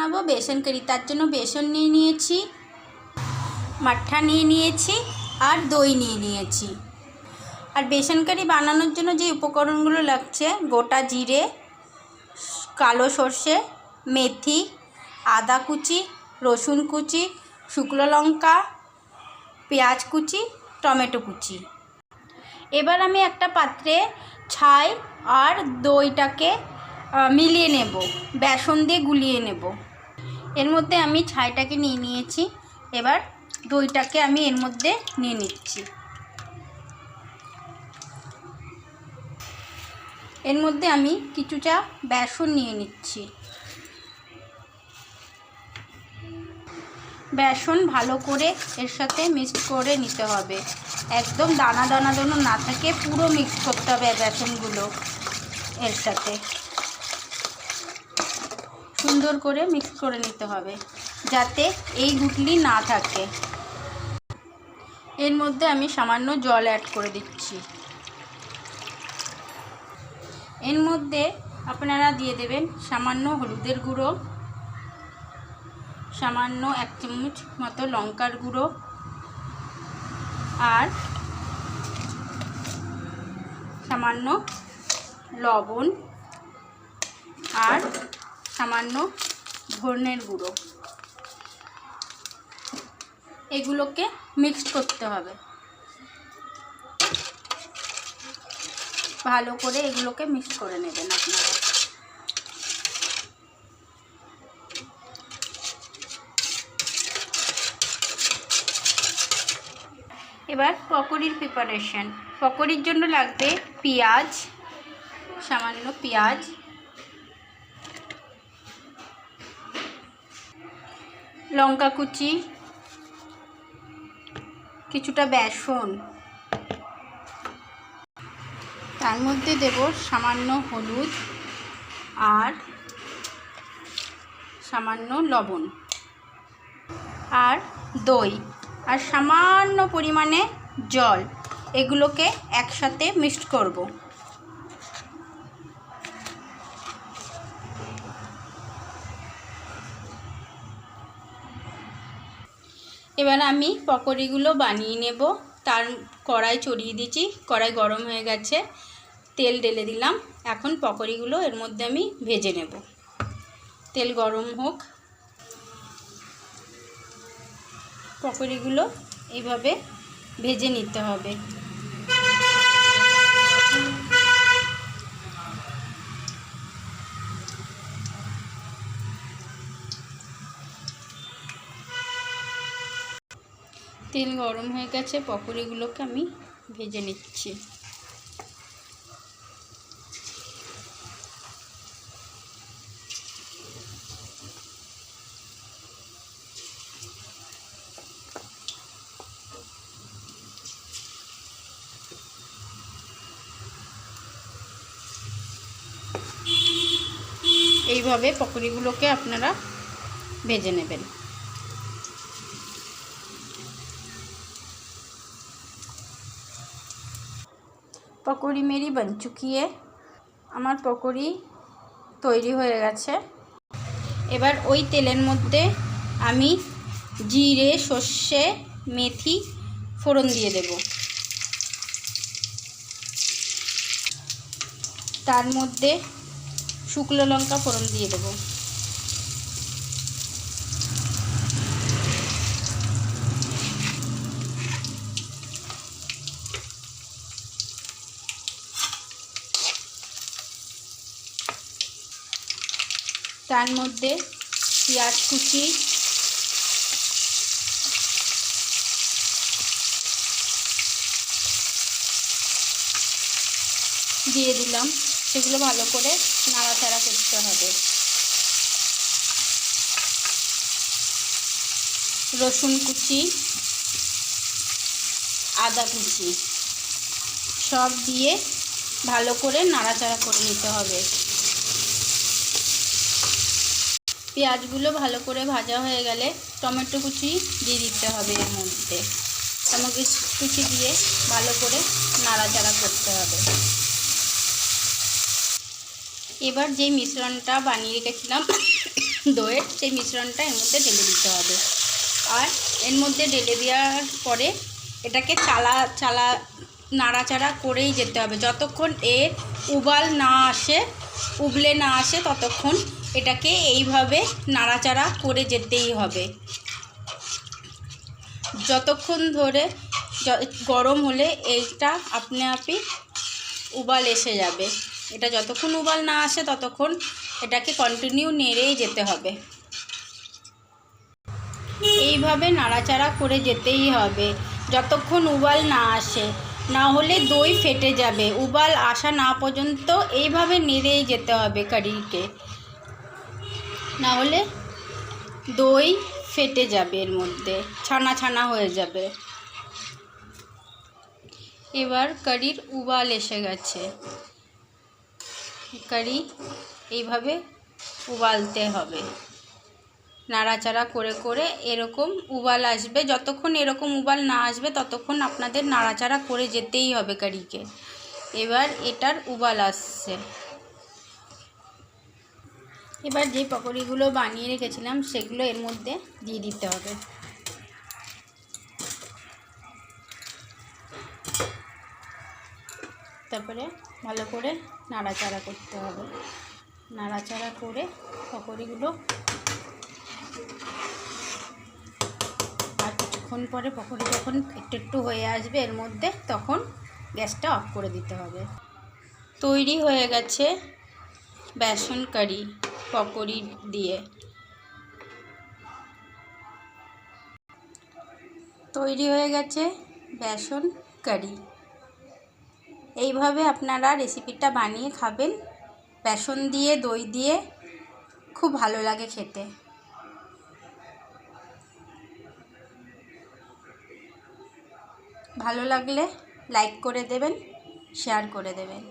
বানাবো বেসন কারি। তার জন্য বেসন নিয়ে নিয়েছি, মাঠা নিয়ে নিয়েছি আর দই নিয়ে নিয়েছি। আর বেসন কারি বানানোর জন্য যে উপকরণগুলো লাগছে, গোটা জিরে, কালো সর্ষে, মেথি, আদা কুচি, রসুন কুচি, শুকনো লঙ্কা, পেঁয়াজ কুচি, টমেটো কুচি। এবার আমি একটা পাত্রে ছাই আর দইটাকে মিলিয়ে নেব, বেসন দিয়ে গুলিয়ে নেব। এর মধ্যে আমি ছাইটাকে নিয়ে নিয়েছি, এবার দইটাকে আমি এর মধ্যে নিয়ে নিচ্ছি। এর মধ্যে আমি কিছুটা বেসন নিয়ে নিচ্ছি। বেসন ভালো করে এর সাথে মিক্স করে নিতে হবে, একদম দানা দানা যেন না থাকে, পুরো মিক্স করতে হবে বেসনগুলো এর সাথে, সুন্দর করে মিক্স করে নিতে হবে যাতে এই গুটলি না থাকে। এর মধ্যে আমি সামান্য জল অ্যাড করে দিচ্ছি। এর মধ্যে আপনারা দিয়ে দেবেন সামান্য হলুদের গুঁড়ো, সামান্য 1 চামচ মতো লঙ্কার গুঁড়ো, আর সামান্য লবণ, আর সামান্য ধনের গুঁড়ো। এগুলোকে মিক্সড করতে হবে, ভালো করে এগুলোকে মিক্স করে নেবেন আপনারা। এবার পকোড়ির প্রিপারেশন। পকোড়ির জন্য লাগবে পেঁয়াজ, সামান্য পেঁয়াজ, লঙ্কা কুচি, কিছুটা বেসন, তার মধ্যে দেব সামান্য হলুদ আর সামান্য লবণ আর দই আর সামান্য পরিমাণে জল। এগুলোকে একসাথে মিক্সড করব। এবার আমি পকোড়িগুলো বানিয়ে নেব। তার কড়াই চড়িয়ে দিয়েছি, কড়াই গরম হয়ে গেছে, তেল ঢেলে দিলাম। এখন পকোড়িগুলো এর মধ্যে আমি ভেজে নেব। তেল গরম হোক। পকোড়িগুলো এইভাবে ভেজে নিতে হবে। তেল গরম হয়ে গেছে, পকোড়িগুলোকে আমি ভেজে নিচ্ছি। এইভাবে পকোড়িগুলোকে আপনারা ভেজে নেবেন। पकौड़ी मेरी बन चुकी है। আমার পকোড়ি তৈরি হয়ে গেছে। এবার ওই তেলের মধ্যে আমি জিরে, সর্ষে, মেথি ফোড়ন দিয়ে দেব। তার মধ্যে শুকনো লঙ্কা ফোড়ন দিয়ে দেব। তার মধ্যে পেঁয়াজ কুচি, দিয়ে দিলাম। সেগুলো ভালো করে নাড়াচাড়া করতে হবে। রসুন কুচি, আদা কুচি সব দিয়ে ভালো করে নাড়াচাড়া করে নিতে হবে। পেঁয়াজগুলো ভালো করে ভাজা হয়ে গেলে টমেটো কুচি দিয়ে দিতে হবে। এর মধ্যে টমেটো কুচি দিয়ে ভালো করে নাড়াচাড়া করতে হবে। এবার যে মিশ্রণটা বানিয়ে রেখেছিলাম দইয়ের, সেই মিশ্রণটা এর মধ্যে ঢেলে দিতে হবে। আর এর মধ্যে ঢেলে দেওয়ার পরে এটাকে নাড়াচাড়া করেই যেতে হবে যতক্ষণ এর উবাল না আসে, উবলে না আসে, ততক্ষণ এটাকে এইভাবে নাড়াচাড়া করে যেতেই হবে। যতক্ষণ ধরে গরম হলে এইটা আপনা আপই উবাল এসে যাবে। এটা যতক্ষণ উবাল না আসে ততক্ষণ এটাকে কন্টিনিউ নেড়েই যেতে হবে। এইভাবে নাড়াচাড়া করে যেতেই হবে যতক্ষণ উবাল না আসে, না হলে দই ফেটে যাবে। উবাল আসা না পর্যন্ত এইভাবে নেড়েই যেতে হবে কারিকে, না হলে দই ফেটে যাবে, এর মধ্যে ছানা ছানা হয়ে যাবে। এবার কারির উবাল এসে গেছে। কারি এইভাবে উবালতে হবে, নাড়াচাড়া করে করে এরকম উবাল আসবে। যতক্ষণ এরকম উবাল না আসবে ততক্ষণ আপনাদের নাড়াচাড়া করে যেতেই হবে কারিকে। এবার এটার উবাল আসছে। এবার যে পকোড়িগুলো বানিয়ে রেখেছিলাম সেগুলো এর মধ্যে দিয়ে দিতে হবে। তারপরে ভালো করে নাড়াচাড়া করতে হবে। নাড়াচাড়া করে পকোড়িগুলো, আর কিছুক্ষণ পরে পকোড়ি যখন একটু হয়ে আসবে এর মধ্যে, তখন গ্যাসটা অফ করে দিতে হবে। তৈরি হয়ে গেছে বেসন কারি পকোড়ি দিয়ে। তৈরি হয়ে গেছে বেসন কারি। এইভাবে আপনারা রেসিপিটা বানিয়ে খাবেন, বেসন দিয়ে দই দিয়ে, খুব ভালো লাগে খেতে। ভালো লাগলে লাইক করে দেবেন, শেয়ার করে দেবেন।